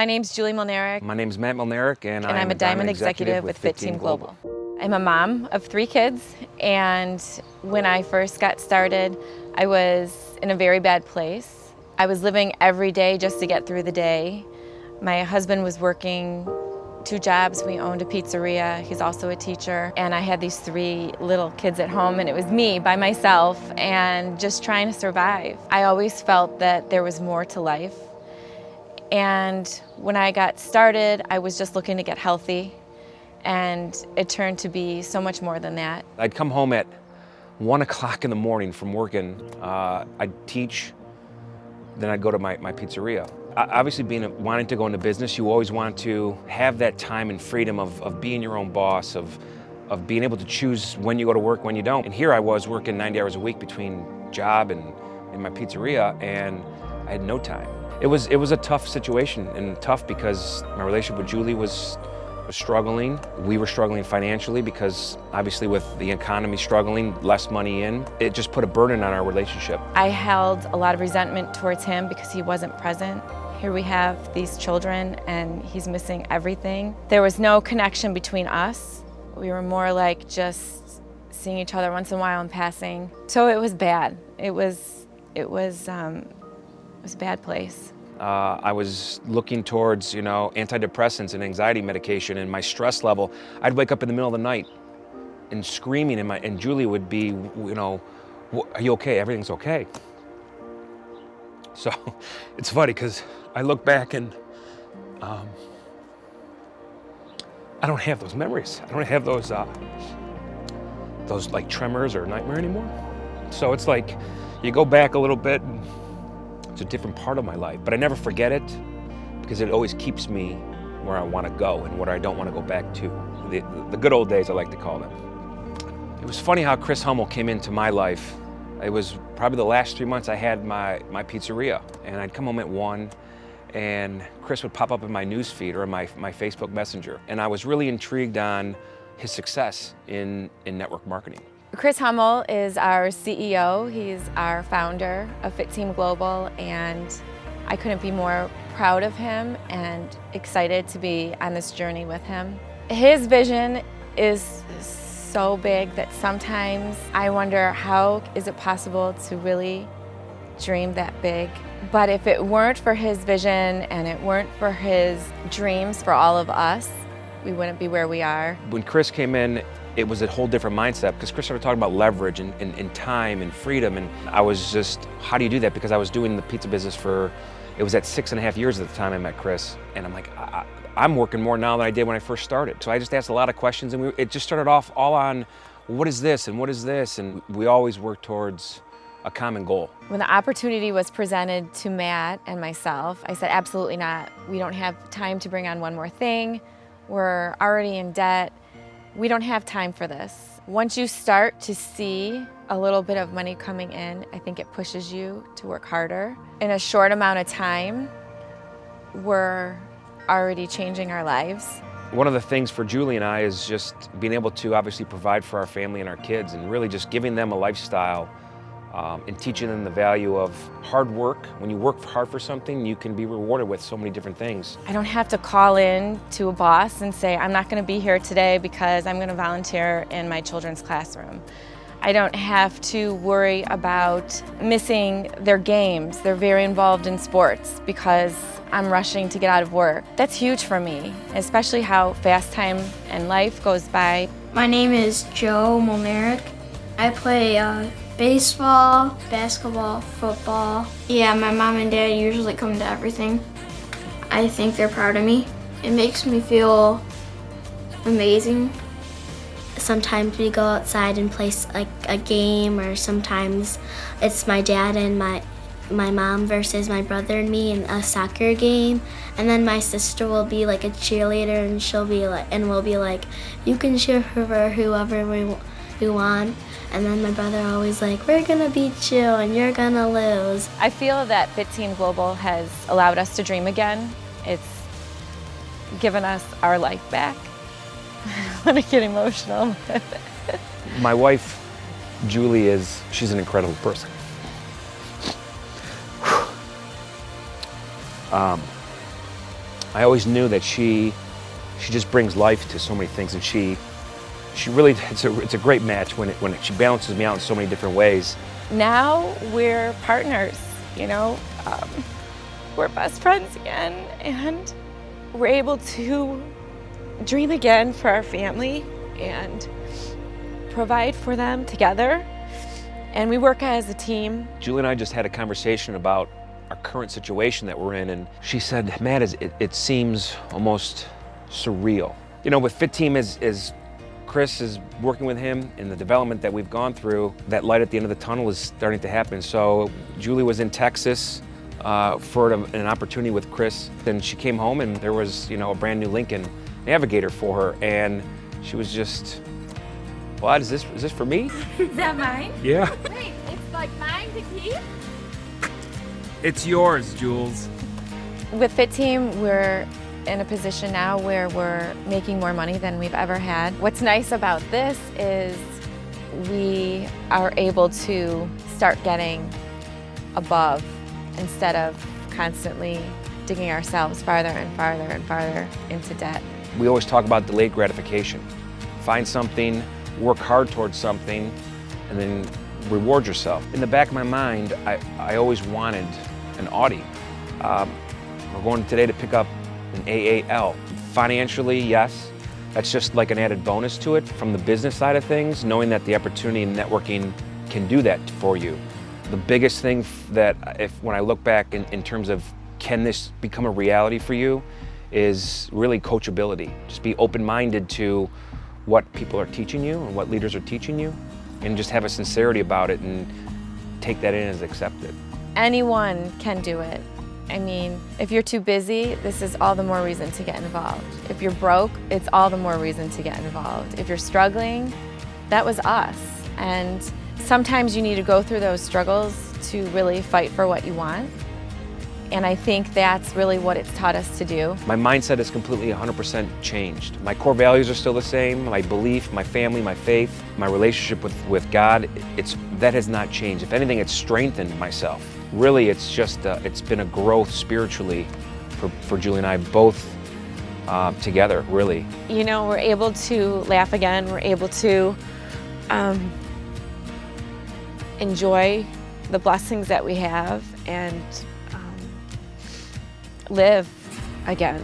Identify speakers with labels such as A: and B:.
A: My name's Julie Mlynarek.
B: My name's Mlynarek, and I'm
A: a Diamond Executive with FITTEAM Global. I'm a mom of 3 kids, and when I first got started, I was in a very bad place. I was living every day just to get through the day. My husband was working 2 jobs. We owned a pizzeria. He's also a teacher. And I had these 3 little kids at home, and it was me by myself and just trying to survive. I always felt that there was more to life. And when I got started, I was just looking to get healthy, and it turned to be so much more than that.
B: I'd come home at 1 o'clock in the morning from working. I'd teach, then I'd go to my pizzeria. Obviously, wanting to go into business, you always want to have that time and freedom of being your own boss, of being able to choose when you go to work, when you don't. And here I was working 90 hours a week between job and in my pizzeria, and I had no time. It was a tough situation, and tough because my relationship with Julie was struggling. We were struggling financially because obviously with the economy struggling, less money in, it just put a burden on our relationship.
A: I held a lot of resentment towards him because he wasn't present. Here we have these children and he's missing everything. There was no connection between us. We were more like just seeing each other once in a while in passing. So it was bad. It was a bad place.
B: I was looking towards, antidepressants and anxiety medication, and my stress level. I'd wake up in the middle of the night and screaming, and Julie would be, are you okay? Everything's okay. So it's funny because I look back and I don't have those memories. I don't have those like tremors or nightmare anymore. So it's like you go back a little bit. And it's a different part of my life, but I never forget it because it always keeps me where I want to go and where I don't want to go back to. The good old days, I like to call them. It was funny how Chris Hummel came into my life. It was probably the last 3 months I had my pizzeria, and I'd come home at 1, and Chris would pop up in my news feed or my Facebook Messenger, and I was really intrigued on his success in network marketing.
A: Chris Hummel is our CEO. He's our founder of FITTEAM Global, and I couldn't be more proud of him and excited to be on this journey with him. His vision is so big that sometimes I wonder, how is it possible to really dream that big? But if it weren't for his vision and it weren't for his dreams for all of us, we wouldn't be where we are.
B: When Chris came in, it was a whole different mindset because Chris started talking about leverage and time and freedom, and I was just, how do you do that? Because I was doing the pizza business it was at 6.5 years at the time I met Chris, and I'm like, I'm working more now than I did when I first started. So I just asked a lot of questions, and it just started off all on, what is this and what is this? And we always worked towards a common goal.
A: When the opportunity was presented to Matt and myself, I said, absolutely not. We don't have time to bring on one more thing. We're already in debt. We don't have time for this. Once you start to see a little bit of money coming in, I think it pushes you to work harder. In a short amount of time, we're already changing our lives.
B: One of the things for Julie and I is just being able to obviously provide for our family and our kids, and really just giving them a lifestyle and teaching them the value of hard work. When you work hard for something, you can be rewarded with so many different things.
A: I don't have to call in to a boss and say, I'm not going to be here today because I'm going to volunteer in my children's classroom. I don't have to worry about missing their games. They're very involved in sports because I'm rushing to get out of work. That's huge for me, especially how fast time and life goes by.
C: My name is Joe Mlynarek. I play baseball, basketball, football. Yeah, my mom and dad usually come to everything. I think they're proud of me. It makes me feel amazing.
D: Sometimes we go outside and play like a game, or sometimes it's my dad and my mom versus my brother and me in a soccer game. And then my sister will be like a cheerleader, and we'll be like, you can cheer for whoever we want. And then my brother always like, we're gonna beat you and you're gonna lose.
A: I feel that FITTEAM Global has allowed us to dream again. It's given us our life back. I want to get emotional.
B: My wife, Julie, she's an incredible person. I always knew that she just brings life to so many things, and she really, it's a great match when she balances me out in so many different ways.
A: Now we're partners, you know, we're best friends again, and we're able to dream again for our family and provide for them together, and we work as a team.
B: Julie and I just had a conversation about our current situation that we're in, and she said, Matt, it seems almost surreal. You know, with FITTEAM, as Chris is working with him in the development that we've gone through, that light at the end of the tunnel is starting to happen. So Julie was in Texas for an opportunity with Chris, and she came home and there was, you know, a brand new Lincoln Navigator for her, and she was just, what, is this for me?
A: Is that mine?
B: Yeah.
A: Wait, it's like mine to keep?
B: It's yours, Jules.
A: With FITTEAM, we're in a position now where we're making more money than we've ever had. What's nice about this is we are able to start getting above instead of constantly digging ourselves farther and farther and farther into debt.
B: We always talk about delayed gratification. Find something, work hard towards something, and then reward yourself. In the back of my mind, I always wanted an Audi. We're going today to pick up an AAL. Financially, yes, that's just like an added bonus to it. From the business side of things, knowing that the opportunity in networking can do that for you. The biggest thing that, when I look back in terms of can this become a reality for you, is really coachability. Just be open-minded to what people are teaching you and what leaders are teaching you, and just have a sincerity about it and take that in as accepted.
A: Anyone can do it. I mean, if you're too busy, this is all the more reason to get involved. If you're broke, it's all the more reason to get involved. If you're struggling, that was us. And sometimes you need to go through those struggles to really fight for what you want. And I think that's really what it's taught us to do.
B: My mindset is completely 100% changed. My core values are still the same. My belief, my family, my faith, my relationship with God, that has not changed. If anything, it's strengthened myself. Really, it's just, it's been a growth spiritually for Julie and I, both together, really.
A: You know, we're able to laugh again. We're able to enjoy the blessings that we have and live again.